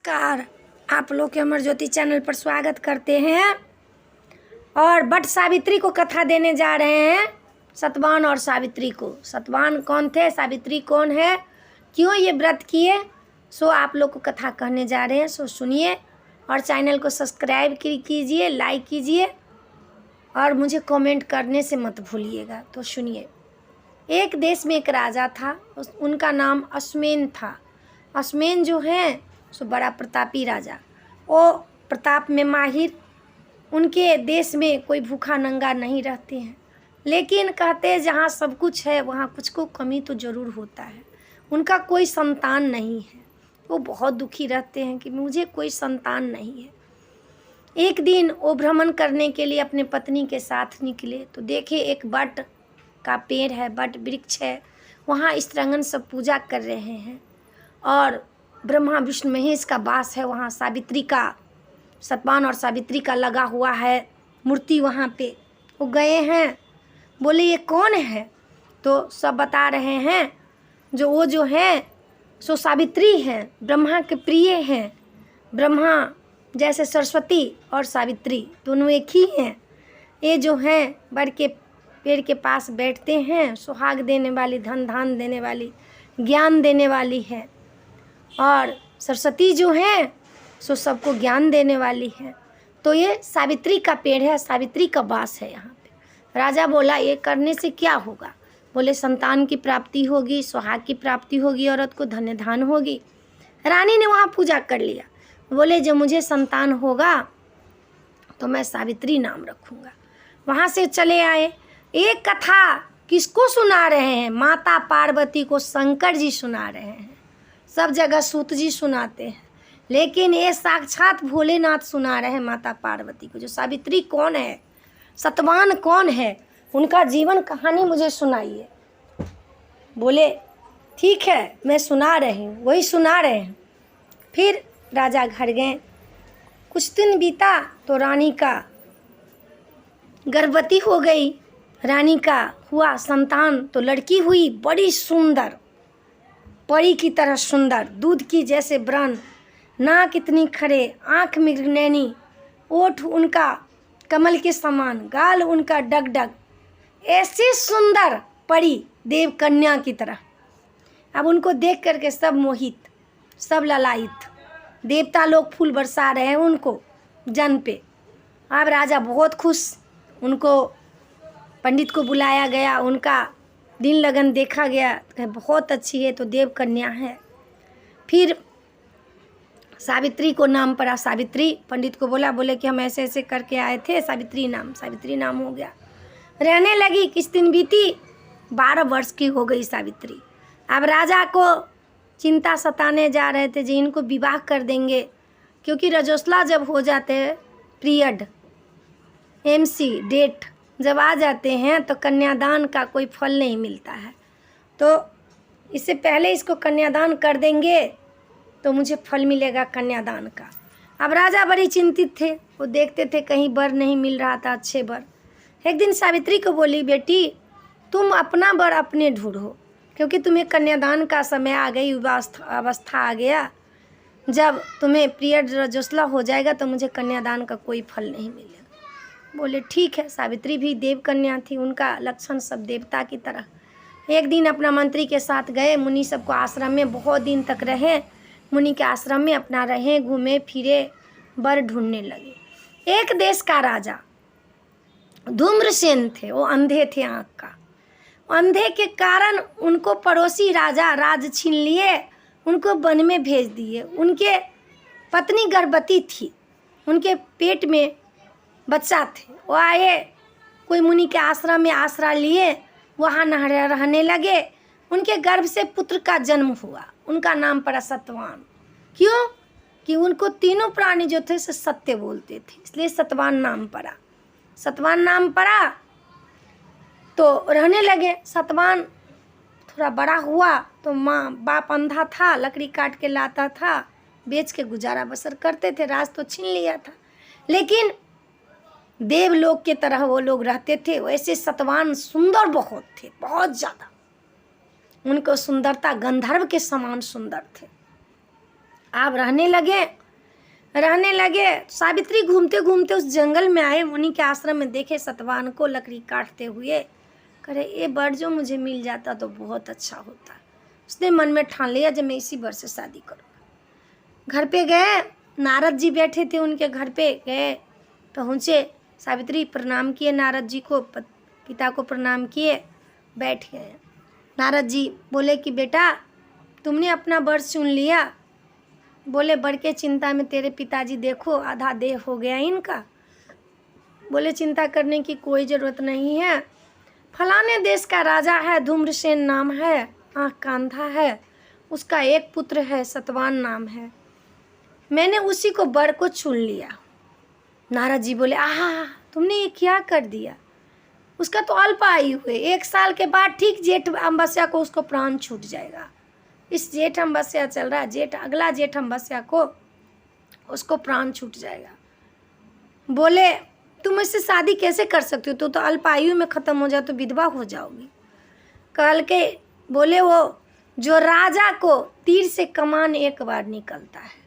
नमस्कार, आप लोग के अमर ज्योति चैनल पर स्वागत करते हैं। और बट सावित्री को कथा देने जा रहे हैं, सतवान और सावित्री को। सतवान कौन थे, सावित्री कौन है, क्यों ये व्रत किए, सो आप लोग को कथा कहने जा रहे हैं। सो सुनिए और चैनल को सब्सक्राइब कीजिए, लाइक कीजिए और मुझे कमेंट करने से मत भूलिएगा। तो सुनिए। एक देश में एक राजा था, उनका नाम अश्वमेन था। अश्वमेन जो है सो बड़ा प्रतापी राजा, वो प्रताप में माहिर। उनके देश में कोई भूखा नंगा नहीं रहते हैं, लेकिन कहते हैं जहाँ सब कुछ है वहाँ कुछ को कमी तो ज़रूर होता है। उनका कोई संतान नहीं है, वो बहुत दुखी रहते हैं कि मुझे कोई संतान नहीं है। एक दिन वो भ्रमण करने के लिए अपने पत्नी के साथ निकले तो देखे एक बट का पेड़ है, बट वृक्ष है, वहाँ स्त्रंगन सब पूजा कर रहे हैं और ब्रह्मा विष्णु महेश का वास है वहाँ। सावित्री का, सतवान और सावित्री का लगा हुआ है मूर्ति वहाँ पे। वो गए हैं, बोले ये कौन है, तो सब बता रहे हैं वो जो है सो सावित्री हैं, ब्रह्मा के प्रिय हैं। ब्रह्मा जैसे सरस्वती और सावित्री दोनों एक ही हैं। ये जो हैं बड़ के पेड़ के पास बैठते हैं, सुहाग देने वाली, धन धान देने वाली, ज्ञान देने वाली है। और सरस्वती जो है सो सबको ज्ञान देने वाली है। तो ये सावित्री का पेड़ है, सावित्री का वास है यहाँ पे। राजा बोला ये करने से क्या होगा, बोले संतान की प्राप्ति होगी, सुहाग की प्राप्ति होगी, औरत को धन्य धान होगी। रानी ने वहाँ पूजा कर लिया, बोले जब मुझे संतान होगा तो मैं सावित्री नाम रखूँगा। वहाँ से चले आए। एक कथा किसको सुना रहे हैं, माता पार्वती को शंकर जी सुना रहे हैं। सब जगह सूत जी सुनाते हैं, लेकिन ये साक्षात भोलेनाथ सुना रहे हैं माता पार्वती को। जो सावित्री कौन है, सतवान कौन है, उनका जीवन कहानी मुझे सुनाइए। बोले ठीक है मैं सुना रही हूँ, वही सुना रहे हैं। फिर राजा घर गए। कुछ दिन बीता तो रानी का गर्भवती हो गई। रानी का हुआ संतान तो लड़की हुई, बड़ी सुंदर, परी की तरह सुंदर, दूध की जैसे ब्रन, नाक इतनी खड़े, आँख मृगनैनी, ओठ उनका कमल के समान, गाल उनका डगडग, ऐसी सुंदर परी देव कन्या की तरह। अब उनको देख करके सब मोहित, सब ललायित, देवता लोग फूल बरसा रहे हैं उनको जन पे। अब राजा बहुत खुश, उनको पंडित को बुलाया गया, उनका दिन लगन देखा गया, बहुत अच्छी है तो देव कन्या है। फिर सावित्री को नाम पड़ा, सावित्री। पंडित को बोले कि हम ऐसे ऐसे करके आए थे, सावित्री नाम हो गया। रहने लगी। किस दिन बीती, 12 वर्ष की हो गई सावित्री। अब राजा को चिंता सताने जा रहे थे जी इनको विवाह कर देंगे, क्योंकि रजोसला जब हो जाते हैं, पीरियड MC डेट जब आ जाते हैं तो कन्यादान का कोई फल नहीं मिलता है। तो इससे पहले इसको कन्यादान कर देंगे तो मुझे फल मिलेगा कन्यादान का। अब राजा बड़ी चिंतित थे, वो देखते थे कहीं वर नहीं मिल रहा था, अच्छे वर। एक दिन सावित्री को बोली बेटी तुम अपना वर अपने ढूंढो, क्योंकि तुम्हें कन्यादान का समय आ गई, अवस्था आ गया। जब तुम्हें पीरियड रजोसला हो जाएगा तो मुझे कन्यादान का कोई फल नहीं मिलेगा। बोले ठीक है। सावित्री भी देव कन्या थी, उनका लक्षण सब देवता की तरह। एक दिन अपना मंत्री के साथ गए, मुनि सबको आश्रम में बहुत दिन तक रहे। मुनि के आश्रम में अपना रहे, घूमे फिरे, वर ढूंढने लगे। एक देश का राजा धूम्रसेन थे, वो अंधे थे आँख का। अंधे के कारण उनको पड़ोसी राजा राज छीन लिए, उनको वन में भेज दिए। उनके पत्नी गर्भवती थी, उनके पेट में बच्चा थे। वो आए, कोई मुनि के आश्रम में आश्रय लिए, वहाँ रहने लगे। उनके गर्भ से पुत्र का जन्म हुआ, उनका नाम पड़ा सतवान। क्यों कि उनको तीनों प्राणी जो थे से सत्य बोलते थे, इसलिए सतवान नाम पड़ा। सतवान नाम पड़ा तो रहने लगे। सतवान थोड़ा बड़ा हुआ तो माँ बाप अंधा था, लकड़ी काट के लाता था, बेच के गुजारा बसर करते थे। राज तो छीन लिया था, लेकिन देवलोक के तरह वो लोग रहते थे। वैसे सतवान सुंदर बहुत थे, बहुत ज़्यादा। उनको सुंदरता गंधर्व के समान सुंदर थे। आप रहने लगे। सावित्री घूमते घूमते उस जंगल में आए, मुनि के आश्रम में देखे सतवान को लकड़ी काटते हुए। करे ये बर जो मुझे मिल जाता तो बहुत अच्छा होता। उसने मन में ठान लिया जब मैं इसी बर से शादी करूँगा। घर पे गए, नारद जी बैठे थे, उनके घर पे गए, पहुँचे। सावित्री प्रणाम किए नारद जी को, पिता को प्रणाम किए, बैठ गए। नारद जी बोले कि बेटा तुमने अपना वर चुन लिया। बोले वर के चिंता में तेरे पिताजी देखो आधा देह हो गया इनका। बोले चिंता करने की कोई ज़रूरत नहीं है। फलाने देश का राजा है, धूम्रसेन नाम है, आँख का अंधा है, उसका एक पुत्र है, सतवान नाम है, मैंने उसी को वर को चुन लिया। नारद जी बोले आहा तुमने ये क्या कर दिया। उसका तो अल्प आयु है, 1 साल के बाद ठीक जेठ अमावस्या को उसको प्राण छूट जाएगा। इस जेठ अमावस्या चल रहा है, अगला जेठ अमावस्या को उसको प्राण छूट जाएगा। बोले तुम इससे शादी कैसे कर सकती हो, तू तो अल्प आयु में ख़त्म हो जाए तो विधवा हो जाओगी। कल के बोले वो जो राजा को तीर से कमान एक बार निकलता है,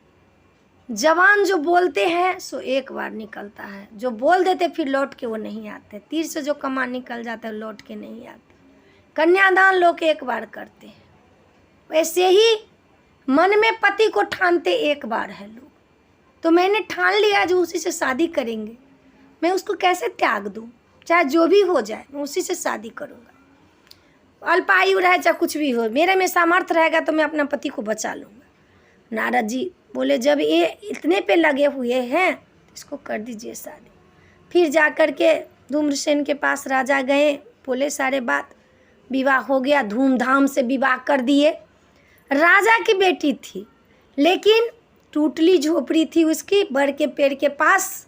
जवान जो बोलते हैं सो एक बार निकलता है, जो बोल देते फिर लौट के वो नहीं आते। तीर से जो कमान निकल जाता है लौट के नहीं आते। कन्यादान लोग एक बार करते हैं, वैसे ही मन में पति को ठानते एक बार है लोग। तो मैंने ठान लिया जो उसी से शादी करेंगे, मैं उसको कैसे त्याग दूँ, चाहे जो भी हो जाए मैं उसी से शादी करूँगा। अल्पायु रहे चाहे कुछ भी हो, मेरे में सामर्थ्य रहेगा तो मैं अपना पति को बचा लूँगा। नारद जी बोले जब ये इतने पे लगे हुए हैं इसको कर दीजिए शादी। फिर जा कर के धूम्रसेन के पास राजा गए, बोले सारे बात, विवाह हो गया, धूमधाम से विवाह कर दिए। राजा की बेटी थी लेकिन टूटली झोपड़ी थी उसकी, बर के पेड़ के पास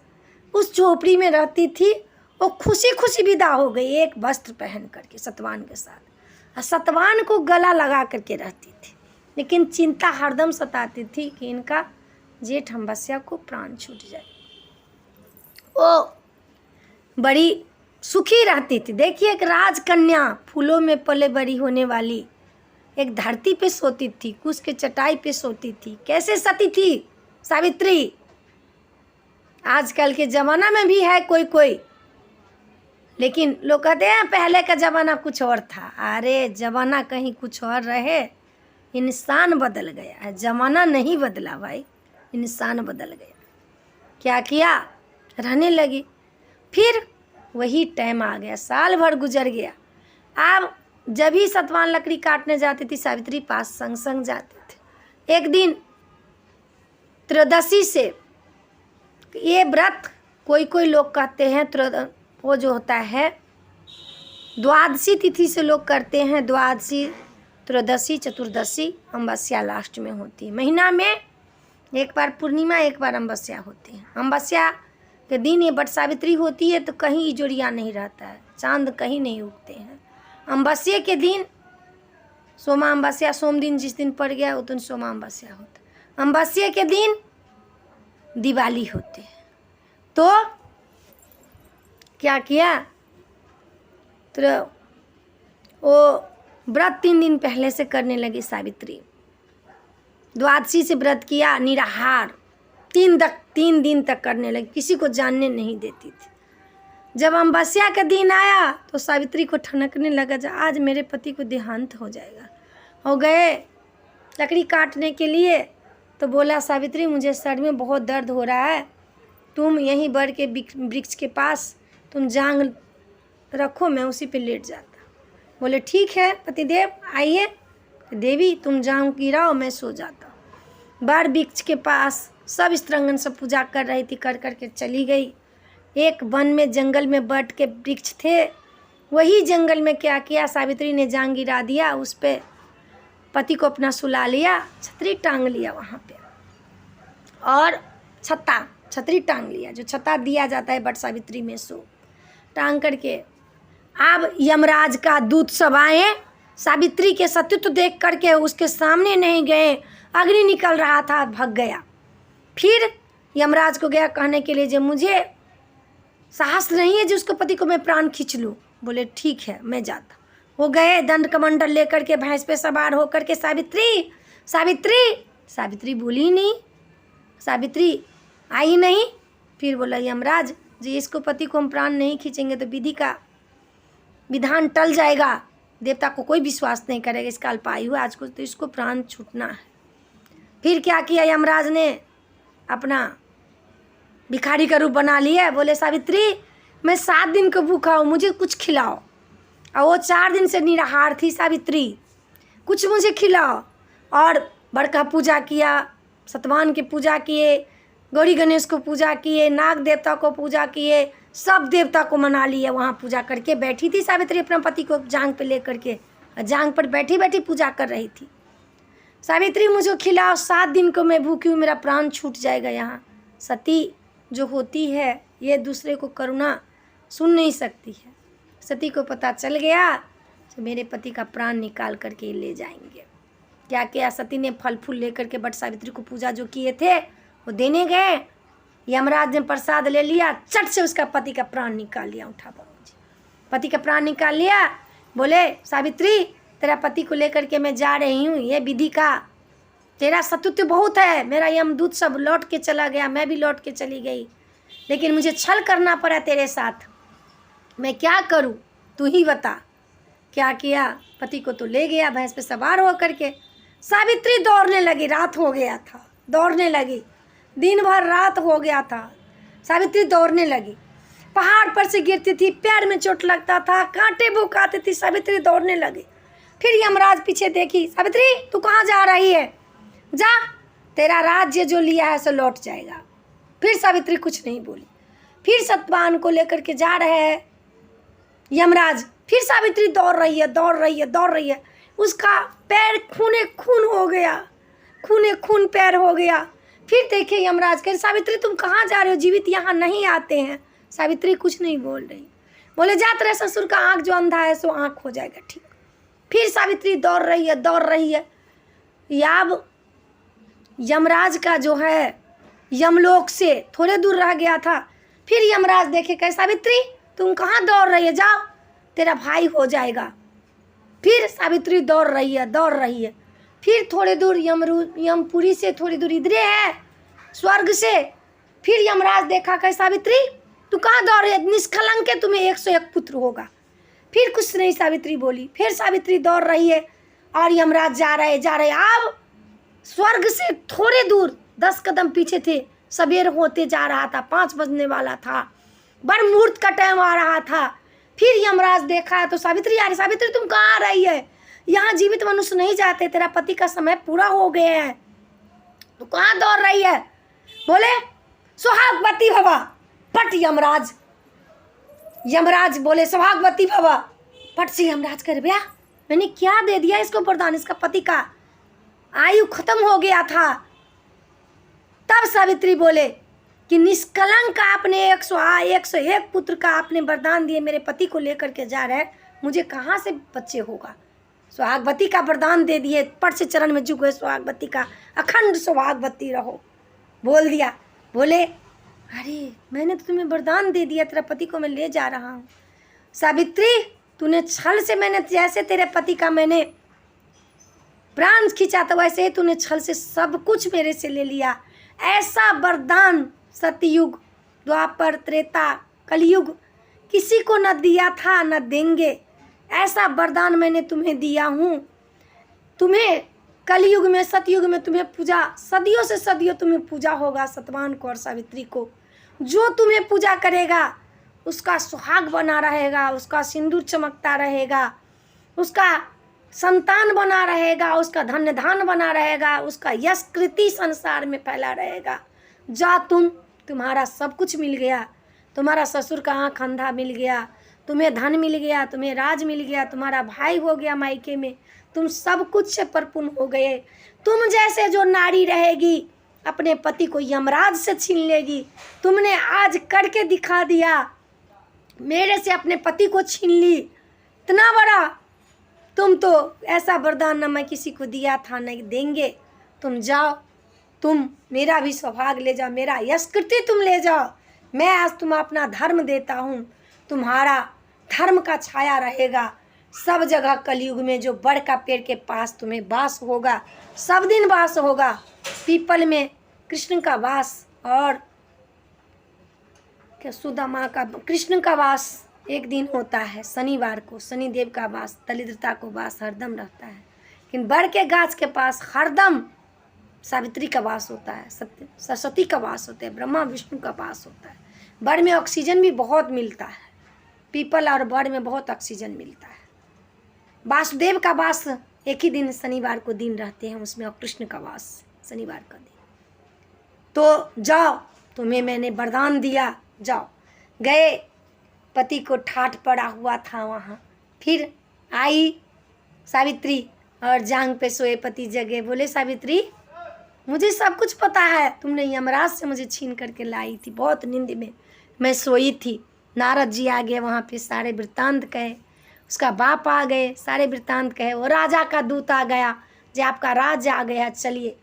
उस झोपड़ी में रहती थी। वो खुशी खुशी विदा हो गई एक वस्त्र पहन करके सतवान के साथ। सतवान को गला लगा करके रहती थी, लेकिन चिंता हरदम सताती थी कि इनका जेठ अमावस्या को प्राण छूट जाए। वो बड़ी सुखी रहती थी। देखिए एक राजकन्या फूलों में पले बड़ी होने वाली एक धरती पे सोती थी, कुश के चटाई पे सोती थी। कैसे सती थी सावित्री। आजकल के ज़माना में भी है कोई, लेकिन लोग कहते हैं पहले का ज़माना कुछ और था। अरे ज़माना कहीं कुछ और रहे, इंसान बदल गया है, ज़माना नहीं बदला भाई, इंसान बदल गया। क्या किया, रहने लगी। फिर वही टाइम आ गया, साल भर गुजर गया। अब जब भी सतवान लकड़ी काटने जाती थी सावित्री पास संग संग जाते थे। एक दिन त्रयोदशी से, ये व्रत कोई लोग कहते हैं वो जो होता है द्वादशी तिथि से लोग करते हैं। द्वादशी, त्रयोदशी, चतुर्दशी, अमावस्या लास्ट में होती है। महीना में एक बार पूर्णिमा एक बार अमावस्या होती है। अमावस्या के दिन ये बट सावित्री होती है तो कहीं इजोरिया नहीं रहता है, चांद कहीं नहीं उगते हैं। अमावस्या के दिन सोमा अमावस्या, सोम दिन जिस दिन पड़ गया उस दिन सोमा अमावस्या होता है। अमावस्या के दिन दिवाली होती है। तो क्या किया, तो वो व्रत 3 दिन पहले से करने लगी सावित्री। द्वादशी से व्रत किया निराहार, 3 दिन तक करने लगी, किसी को जानने नहीं देती थी। जब अमावस्या का दिन आया तो सावित्री को ठनकने लगा जब आज मेरे पति को देहांत हो जाएगा। हो गए लकड़ी काटने के लिए तो बोला सावित्री मुझे सर में बहुत दर्द हो रहा है, तुम यहीं बर के वृक्ष के पास तुम जांग रखो, मैं उसी पे लेट जाता। बोले ठीक है पतिदेव आइए। देवी तुम जांग गिराओ, मैं सो जाता। बर वृक्ष के पास सब स्त्रंगन से पूजा कर रही थी, कर करके चली गई। एक वन में जंगल में बट के वृक्ष थे, वही जंगल में क्या किया सावित्री ने जांग गिरा दिया, उस पे पति को अपना सुला लिया, छतरी टांग लिया वहाँ पे, और छतरी टांग लिया, जो छता दिया जाता है बट सावित्री में सो टांग करके। अब यमराज का दूत सब आए, सावित्री के सतीत्व देख करके उसके सामने नहीं गए, अग्नि निकल रहा था, भाग गया। फिर यमराज को गया कहने के लिए जो मुझे साहस नहीं है जो उसको पति को मैं प्राण खींच लूँ। बोले ठीक है मैं जाता। वो गए दंड कमंडल लेकर के भैंस पे सवार होकर के, सावित्री सावित्री बोली नहीं, सावित्री आई नहीं। फिर बोला यमराज जी इसको पति को हम प्राण नहीं खींचेंगे तो विधि का विधान टल जाएगा, देवता को कोई विश्वास नहीं करेगा, इसका अल्पायु है आज को, तो इसको प्राण छूटना है। फिर क्या किया यमराज ने, अपना भिखारी का रूप बना लिया। बोले सावित्री मैं 7 दिन को भूखा हूँ, मुझे कुछ खिलाओ। और वो 4 दिन से निराहार थी सावित्री, कुछ मुझे खिलाओ। और बड़का पूजा किया, सतवान की पूजा किए, गौरी गणेश को पूजा किए, नाग देवता को पूजा किए, सब देवता को मना लिए। वहाँ पूजा करके बैठी थी सावित्री अपना पति को जांग पे लेकर के, जांग पर बैठी बैठी पूजा कर रही थी। सावित्री मुझे खिलाओ, 7 दिन को मैं भूखी हूँ, मेरा प्राण छूट जाएगा। यहाँ सती जो होती है ये दूसरे को करुणा सुन नहीं सकती है। सती को पता चल गया तो मेरे पति का प्राण निकाल करके ले जाएंगे। क्या किया सती ने, फल फूल लेकर के बट सावित्री को पूजा जो किए थे वो देने गए। यमराज ने प्रसाद ले लिया, चट से उसका पति का प्राण निकाल लिया। उठा बाबू जी, पति का प्राण निकाल लिया। बोले सावित्री तेरा पति को लेकर के मैं जा रही हूँ, ये विधि का तेरा सतुत्व बहुत है। मेरा यमदूत सब लौट के चला गया, मैं भी लौट के चली गई, लेकिन मुझे छल करना पड़ा तेरे साथ। मैं क्या करूँ तू ही बता। क्या किया, पति को तो ले गया भैंस पे सवार हो करके। सावित्री दौड़ने लगी, रात हो गया था, दौड़ने लगी, दिन भर रात हो गया था। सावित्री दौड़ने लगी, पहाड़ पर से गिरती थी, पैर में चोट लगता था, कांटे भूख आती थी। सावित्री दौड़ने लगी। फिर यमराज पीछे देखी, सावित्री तू कहाँ जा रही है, जा तेरा राज्य जो लिया है सो लौट जाएगा। फिर सावित्री कुछ नहीं बोली। फिर सतवान को लेकर के जा रहे हैं यमराज। फिर सावित्री दौड़ रही है, दौड़ रही है, दौड़ रही है। उसका पैर खूने खून हो गया, खूने खून पैर हो गया। फिर देखे यमराज कहे सावित्री तुम कहाँ जा रहे हो, जीवित यहाँ नहीं आते हैं। सावित्री कुछ नहीं बोल रही। बोले जा तेरे ससुर का आँख जो अंधा है सो आँख हो जाएगा ठीक। फिर सावित्री दौड़ रही है, दौड़ रही है। याब यमराज का जो है यमलोक से थोड़े दूर रह गया था। फिर यमराज देखे कहे सावित्री तुम कहाँ दौड़ रही है, जाओ तेरा भाई हो जाएगा। फिर सावित्री दौड़ रही है, दौड़ रही है। फिर थोड़े दूर यमपुरी से थोड़ी दूर इधरे है स्वर्ग से। फिर यमराज देखा कहे सावित्री तू कहाँ दौड़ रही है, निष्कलंक है, तुम्हें 101 पुत्र होगा। फिर कुछ नहीं सावित्री बोली। फिर सावित्री दौड़ रही है और यमराज जा रहे अब स्वर्ग से थोड़े दूर 10 कदम पीछे थे। सवेर होते जा रहा था, 5 बजने वाला था, बर मुहूर्त का टाइम आ रहा था। फिर यमराज देखा तो सावित्री आ रही। सावित्री तुम कहाँ आ रही है, यहाँ जीवित मनुष्य नहीं जाते, तेरा पति का समय पूरा हो गया है, तो कहाँ दौड़ रही है। बोले सुहागवती भवा। पट यमराज, यमराज बोले सुहागवती भवा। पट से यमराज कर भैया मैंने क्या दे दिया इसको वरदान, इसका पति का आयु खत्म हो गया था। तब सावित्री बोले कि निष्कलंक आपने 101 पुत्र का आपने वरदान दिए, मेरे पति को लेकर के जा रहे हैं, मुझे कहाँ से बच्चे होगा। सुहागवती का वरदान दे दिए, पट से चरण में झुक गए। सुहागवती का अखंड सुहागवती रहो बोल दिया। बोले अरे मैंने तो तुम्हें वरदान दे दिया, तेरा पति को मैं ले जा रहा हूँ। सावित्री तूने छल से, मैंने जैसे तेरे पति का मैंने प्राण खींचा तो वैसे ही तूने छल से सब कुछ मेरे से ले लिया। ऐसा वरदान सतयुग, द्वापर, त्रेता, कलयुग किसी को न दिया था न देंगे। ऐसा वरदान मैंने तुम्हें दिया हूँ। तुम्हें कलयुग में, सतयुग में तुम्हें पूजा, सदियों से सदियों तुम्हें पूजा होगा सतवान को और सावित्री को। जो तुम्हें पूजा करेगा उसका सुहाग बना रहेगा, उसका सिंदूर चमकता रहेगा, उसका संतान बना रहेगा, उसका धन्य धान बना रहेगा, उसका यश कृति संसार में फैला रहेगा। जा तुम्हारा सब कुछ मिल गया, तुम्हारा ससुर का आँख अंधा मिल गया, तुम्हें धन मिल गया, तुम्हें राज मिल गया, तुम्हारा भाई हो गया मायके में, तुम सब कुछ से परिपूर्ण हो गए। तुम जैसे जो नारी रहेगी अपने पति को यमराज से छीन लेगी। तुमने आज करके दिखा दिया, मेरे से अपने पति को छीन ली, इतना बड़ा तुम तो ऐसा वरदान न मैं किसी को दिया था न देंगे। तुम जाओ, तुम मेरा भी सौभाग्य ले जाओ, मेरा यश कृति तुम ले जाओ। मैं आज तुम अपना धर्म देता हूँ, तुम्हारा धर्म का छाया रहेगा सब जगह। कलयुग में जो बड़ का पेड़ के पास तुम्हें वास होगा, सब दिन वास होगा। पीपल में कृष्ण का वास और क्या सुदामा का कृष्ण का वास एक दिन होता है शनिवार को। शनिदेव का वास, दरिद्रता को वास हरदम रहता है, लेकिन बड़ के गाछ के पास हरदम सावित्री का वास होता है, सत्य सरस्वती का वास होता है, ब्रह्मा विष्णु का वास होता है। बड़ में ऑक्सीजन भी बहुत मिलता है, पीपल और बड़ में बहुत ऑक्सीजन मिलता है। वासुदेव का वास एक ही दिन शनिवार को दिन रहते हैं उसमें, और कृष्ण का वास शनिवार का दिन। तो जाओ, तुम्हें मैंने वरदान दिया, जाओ। गए, पति को ठाठ पड़ा हुआ था वहाँ। फिर आई सावित्री और जांग पे सोए पति जगे। बोले सावित्री मुझे सब कुछ पता है, तुमने यमराज से मुझे छीन करके लाई थी, बहुत नींद में मैं सोई थी। नारद जी आ गए वहाँ पे, सारे वृत्तांत कहे, उसका बाप आ गए, सारे वृत्तांत कहे। वो राजा का दूत आ गया, जो आपका राज आ गया, चलिए।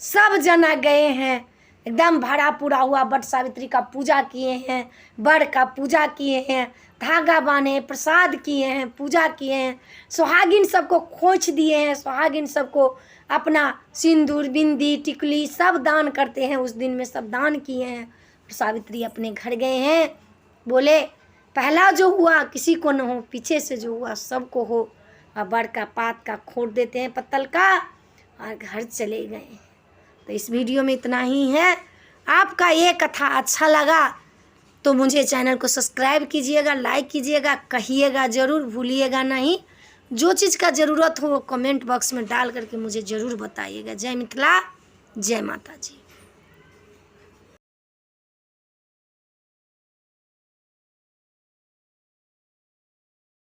सब जना गए हैं, एकदम भरा पूरा हुआ। बट सावित्री का पूजा किए हैं, बड़ का पूजा किए हैं, धागा बांधे, प्रसाद किए हैं, पूजा किए हैं। सुहागिन सबको खोज दिए हैं, सुहागिन सबको अपना सिंदूर, बिंदी, टिकली सब दान करते हैं। उस दिन में सब दान किए हैं। और सावित्री अपने घर गए हैं। बोले पहला जो हुआ किसी को न हो, पीछे से जो हुआ सबको हो। और बड़ का पात का खोट देते हैं पत्तल का, और घर चले गए। तो इस वीडियो में इतना ही है। आपका ये कथा अच्छा लगा तो मुझे चैनल को सब्सक्राइब कीजिएगा, लाइक कीजिएगा, कहिएगा ज़रूर, भूलिएगा नहीं। जो चीज़ का ज़रूरत हो वो कमेंट बॉक्स में डाल करके मुझे ज़रूर बताइएगा। जय मिथिला, जय माता जी।